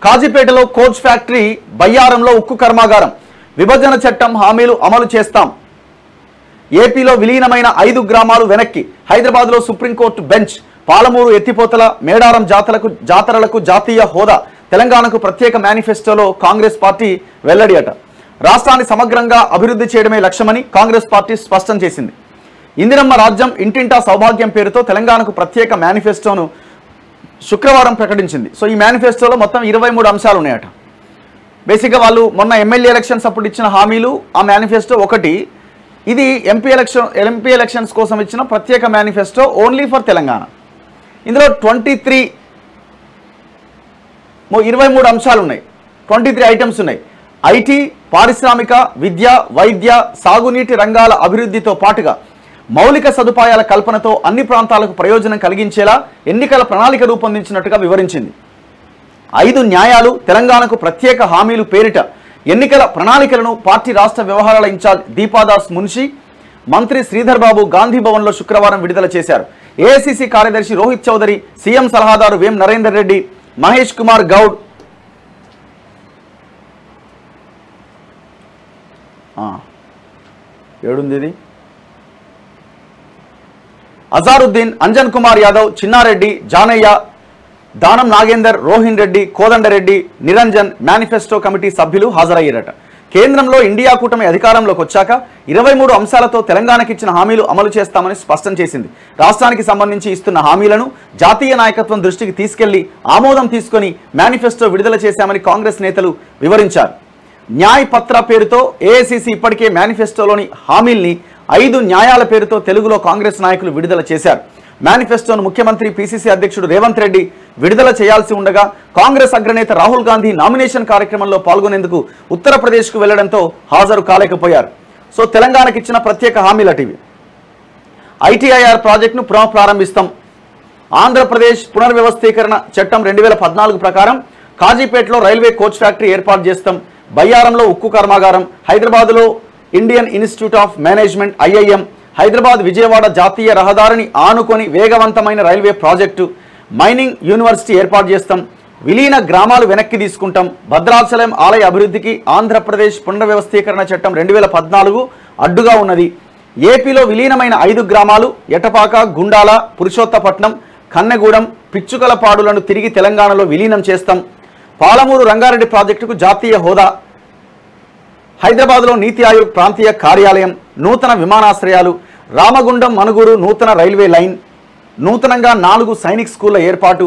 కాజీపేటలో coach factory, బయ్యారంలో ఉక్కు కర్మాగారం, విభజన చట్టం హామీలు అమలు చేస్తాం. ఏపీలో విలీనమైన 5 గ్రామాలు వెనక్కి, హైదరాబాద్లో సుప్రీంకోర్టు బెంచ్, పాలమూరు ఎత్తిపోతల, మేడారం జాతరలకు జాతీయ హోదా, తెలంగాణకు ప్రత్యేక మేనిఫెస్టోలో కాంగ్రెస్ పార్టీ వెల్లడి అట. రాష్ట్రాన్ని సమగ్రంగా అభివృద్ధి చేయడమే లక్ష్యమని కాంగ్రెస్ పార్టీ స్పష్టం చేసింది. ఇందిరమ్మ రాజ్యం ఇంటింటా సౌభాగ్యం పేరుతో తెలంగాణకు ప్రత్యేక మేనిఫెస్టోను శుక్రవారం ప్రకటించింది. సో ఈ మేనిఫెస్టోలో మొత్తం 23 అంశాలు ఉన్నాయట. బేసిక్గా వాళ్ళు మొన్న ఎమ్మెల్యే ఎలక్షన్స్ అప్పుడు ఇచ్చిన హామీలు, ఆ మేనిఫెస్టో ఒకటి. ఇది ఎంపీ ఎలక్షన్స్ కోసం ఇచ్చిన ప్రత్యేక మేనిఫెస్టో ఓన్లీ ఫర్ తెలంగాణ. ఇందులో 23 అంశాలు ఉన్నాయి, 23 ఐటమ్స్ ఉన్నాయి. ఐటీ, పారిశ్రామిక, విద్య, వైద్య, సాగునీటి రంగాల అభివృద్ధితో పాటుగా మౌలిక సదుపాయాల కల్పనతో అన్ని ప్రాంతాలకు ప్రయోజనం కలిగించేలా ఎన్నికల ప్రణాళిక రూపొందించినట్టుగా వివరించింది. 5 న్యాయాలు, తెలంగాణకు ప్రత్యేక హామీలు పేరిట ఎన్నికల ప్రణాళికలను పార్టీ రాష్ట్ర వ్యవహారాల ఇన్ఛార్జ్ దీపాదాస్ మున్షి, మంత్రి శ్రీధర్ బాబు గాంధీ భవన్లో శుక్రవారం విడుదల చేశారు. ఏఐసిసి కార్యదర్శి రోహిత్ చౌదరి, సీఎం సలహాదారు వేం నరేందర్ రెడ్డి, మహేష్ కుమార్ గౌడ్, ఏడుంది అజారుద్దీన్, అంజన్ కుమార్ యాదవ్, చిన్నారెడ్డి, జానయ్య, దానం నాగేందర్, రోహిన్ రెడ్డి, కోదండరెడ్డి, నిరంజన్ మేనిఫెస్టో కమిటీ సభ్యులు హాజరయ్యారట. కేంద్రంలో ఇండియా కూటమి అధికారంలోకి వచ్చాక 23 అంశాలతో తెలంగాణకి ఇచ్చిన హామీలు అమలు చేస్తామని స్పష్టం చేసింది. రాష్ట్రానికి సంబంధించి ఇస్తున్న హామీలను జాతీయ నాయకత్వం దృష్టికి తీసుకెళ్లి ఆమోదం తీసుకొని మేనిఫెస్టో విడుదల చేశామని కాంగ్రెస్ నేతలు వివరించారు. న్యాయ్ పత్ర పేరుతో ఏఐసిసి ఇప్పటికే మేనిఫెస్టోలోని హామీల్ని 5 న్యాయాల పేరుతో తెలుగులో కాంగ్రెస్ నాయకులు విడుదల చేశారు. మేనిఫెస్టోను ముఖ్యమంత్రి పిసిసి అధ్యక్షుడు రేవంత్ రెడ్డి విడుదల చేయాల్సి ఉండగా కాంగ్రెస్ అగ్రనేత రాహుల్ గాంధీ నామినేషన్ కార్యక్రమంలో పాల్గొనేందుకు ఉత్తరప్రదేశ్కు వెళ్లడంతో హాజరు కాలేకపోయారు. సో తెలంగాణకి ఇచ్చిన ప్రత్యేక హామీలటివి. ఐటీఐఆర్ ప్రాజెక్టును పునఃప్రారంభిస్తాం. ఆంధ్రప్రదేశ్ పునర్వ్యవస్థీకరణ చట్టం 2014 ప్రకారం కాజీపేటలో రైల్వే కోచ్ ఫ్యాక్టరీ ఏర్పాటు చేస్తాం. బయ్యారంలో ఉక్కు కర్మాగారం, హైదరాబాద్లో Indian Institute of management IIM, Hyderabad Vijayawada జాతీయ రహదారిని ఆనుకొని వేగవంతమైన రైల్వే ప్రాజెక్టు, మైనింగ్ యూనివర్సిటీ ఏర్పాటు చేస్తాం. విలీన గ్రామాలు వెనక్కి తీసుకుంటాం. భద్రాచలం ఆలయ అభివృద్ధికి ఆంధ్రప్రదేశ్ పునర్వ్యవస్థీకరణ చట్టం 2014 అడ్డుగా ఉన్నది. ఏపీలో విలీనమైన 5 గ్రామాలు ఎటపాక, గుండాల, పురుషోత్తపట్నం, కన్నెగూడెం, పిచ్చుకలపాడులను తిరిగి తెలంగాణలో విలీనం చేస్తాం. పాలమూరు రంగారెడ్డి ప్రాజెక్టుకు జాతీయ హోదా, హైదరాబాద్లో నీతి ఆయోగ్ ప్రాంతీయ కార్యాలయం, నూతన విమానాశ్రయాలు, రామగుండం మనుగూరు నూతన రైల్వే లైన్, నూతనంగా 4 సైనిక్ స్కూళ్ల ఏర్పాటు,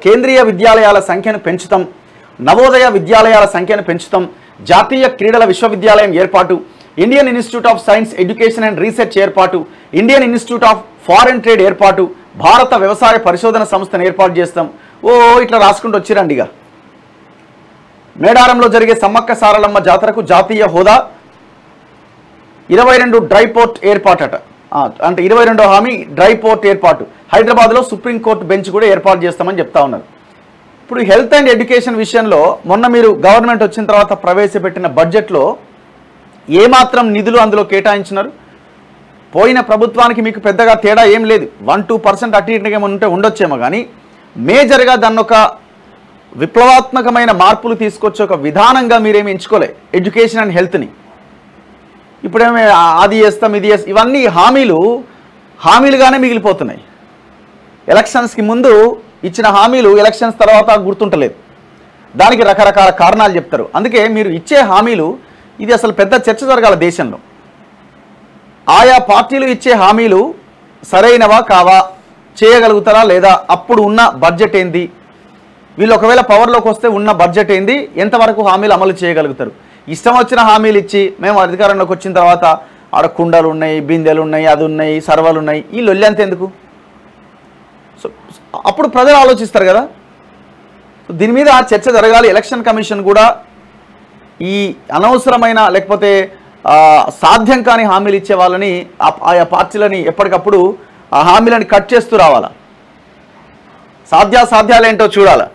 కేంద్రీయ విద్యాలయాల సంఖ్యను పెంచుతాం. నవోదయ విద్యాలయాల సంఖ్యను పెంచుతాం. జాతీయ క్రీడల విశ్వవిద్యాలయం ఏర్పాటు, Indian Institute of Science Education and Research ఏర్పాటు, Indian Institute of Foreign Trade ఏర్పాటు, భారత వ్యవసాయ పరిశోధన సంస్థను ఏర్పాటు చేస్తాం. ఇట్లా రాసుకుంటూ వచ్చిరండి. ఇక మేడారంలో జరిగే సమ్మక్క సారలమ్మ జాతరకు జాతీయ హోదా, 22 డ్రై పోర్ట్ ఏర్పాటట. అంటే 22వ హామీ డ్రై పోర్ట్ ఏర్పాటు, హైదరాబాద్లో సుప్రీంకోర్టు బెంచ్ కూడా ఏర్పాటు చేస్తామని చెప్తా ఉన్నారు. ఇప్పుడు హెల్త్ అండ్ ఎడ్యుకేషన్ విషయంలో మొన్న మీరు గవర్నమెంట్ వచ్చిన తర్వాత ప్రవేశపెట్టిన బడ్జెట్లో ఏమాత్రం నిధులు అందులో కేటాయించినారు? పోయిన ప్రభుత్వానికి మీకు పెద్దగా తేడా ఏం లేదు. 1-2% అటు ఇటుగా ఉంటే ఉండొచ్చేమో, కానీ మేజర్గా దాన్ని ఒక విప్లవాత్మకమైన మార్పులు తీసుకొచ్చే ఒక విధానంగా మీరేమి ఎంచుకోలే ఎడ్యుకేషన్ అండ్ హెల్త్ని. ఇప్పుడేమే అది చేస్తాం, ఇది చేస్తాం, ఇవన్నీ హామీలుగానే మిగిలిపోతున్నాయి. ఎలక్షన్స్కి ముందు ఇచ్చిన హామీలు ఎలక్షన్స్ తర్వాత గుర్తుంటలేదు. దానికి రకరకాల కారణాలు చెప్తారు. అందుకే మీరు ఇచ్చే హామీలు, ఇది అసలు పెద్ద చర్చ జరగాల దేశంలో. ఆయా పార్టీలు ఇచ్చే హామీలు సరైనవా కావా, చేయగలుగుతారా లేదా, అప్పుడు ఉన్న బడ్జెట్ ఏంది, వీళ్ళు ఒకవేళ పవర్లోకి వస్తే ఉన్న బడ్జెట్ ఏంది, ఎంతవరకు హామీలు అమలు చేయగలుగుతారు. ఇష్టం వచ్చిన హామీలు ఇచ్చి మేము అధికారంలోకి వచ్చిన తర్వాత ఆడ కుండలు ఉన్నాయి, బిందెలు ఉన్నాయి, అది ఉన్నాయి, సర్వలు ఉన్నాయి, ఈ లొల్లి అంత ఎందుకు? సో అప్పుడు ప్రజలు ఆలోచిస్తారు కదా. దీని మీద చర్చ జరగాలి. ఎలక్షన్ కమిషన్ కూడా ఈ అనవసరమైన లేకపోతే సాధ్యం కాని హామీలు ఇచ్చే వాళ్ళని, ఆయా పార్టీలని ఎప్పటికప్పుడు ఆ హామీలని కట్ చేస్తూ రావాలా. సాధ్యాసాధ్యాలు ఏంటో చూడాలి.